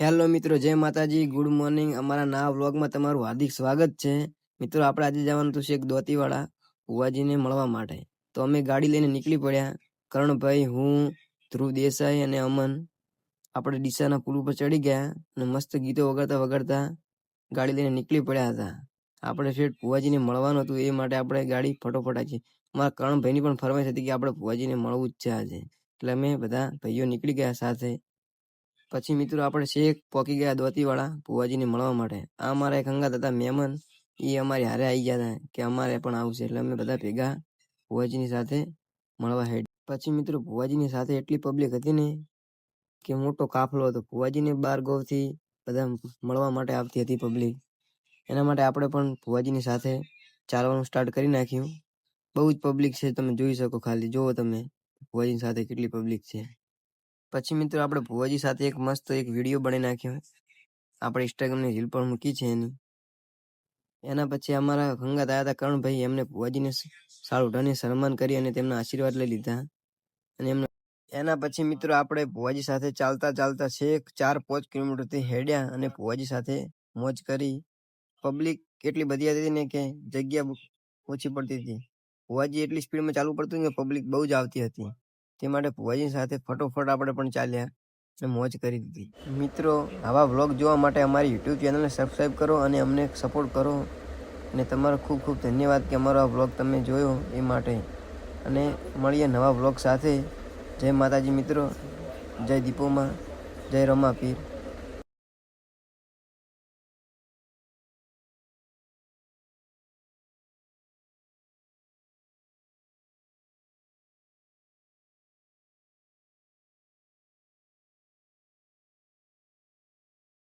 Hello મિત્રો, જય માતાજી, ગુડ મોર્નિંગ. અમારા નવા વ્લોગમાં તમારું હાર્દિક સ્વાગત છે. મિત્રો, આપણે આજે જવાનું હતું શેખ દોતીવાળા ભુવાજીને મળવા માટે. તો અમે ગાડી લઈને નીકળી પડ્યા. કરણભાઈ, હું, ધ્રુવ દેસાઈ અને અમન આપણે ડીસાના પુલ ઉપર ચડી ગયા અને મસ્ત ગીતો વગાડતા વગાડતા ગાડી લઈને નીકળી પડ્યા હતા. આપણે શેઠ ભુવાજીને મળવાનું હતું, એ માટે આપણે ગાડી ફટોફટ આવી. અમારા કરણભાઈની પણ ફરમાઈશ હતી કે આપણે ભુવાજીને મળવું જ છે આજે. એટલે અમે બધા ભાઈઓ નીકળી ગયા સાથે. પછી મિત્રો આપણે શેખ પહોંચી ગયા દોતીવાળા ભુવાજીને મળવા માટે. આ અમારા એક હંગાત હતા મહેમાન, એ અમારી હારે આવી ગયા હતા કે અમારે પણ આવશે. એટલે અમે બધા ભેગા ભુવાજીની સાથે મળવા હેડ. પછી મિત્રો ભુવાજીની સાથે એટલી પબ્લિક હતી ને કે મોટો કાફલો હતો. ભુવાજીને બાર ગોવથી બધા મળવા માટે આવતી હતી પબ્લિક. એના માટે આપણે પણ ભુવાજીની સાથે ચાલવાનું સ્ટાર્ટ કરી નાખ્યું. બહુ જ પબ્લિક છે, તમે જોઈ શકો. ખાલી જુઓ તમે ભુવાજીની સાથે કેટલી પબ્લિક છે. પછી મિત્રો આપણે ભુવાજી સાથે એક મસ્ત એક વિડીયો બનાવી નાખ્યો. આપણે ઇન્સ્ટાગ્રામની રીલ પણ મૂકી છે એની. એના પછી અમારા હંગાત આવ્યા હતા કરણભાઈ, એમને ભુવાજીને સાળુઢાને સન્માન કરી અને તેમના આશીર્વાદ લઈ લીધા. અને એના પછી મિત્રો આપણે ભુવાજી સાથે ચાલતા ચાલતા છેક 4-5 કિલોમીટરથી હેડ્યા અને ભુવાજી સાથે મોજ કરી. પબ્લિક એટલી બધી હતી ને કે જગ્યા ઓછી પડતી હતી. ભુવાજી એટલી સ્પીડમાં ચાલવું પડતું કે પબ્લિક બહુ જ આવતી હતી. તે માટે ભુવાજી સાથે ફટોફટ આપણે પણ ચાલ્યા અને મોજ કરી દીધી. મિત્રો, આવા વ્લોગ જોવા માટે અમારી યુટ્યુબ ચેનલને સબસ્ક્રાઈબ કરો અને અમને સપોર્ટ કરો. અને તમારો ખૂબ ખૂબ ધન્યવાદ કે અમારો આ વ્લોગ તમે જોયો એ માટે. અને મળીએ નવા વ્લોગ સાથે. જય માતાજી મિત્રો, જય દીપોમાં, જય રમાપીર.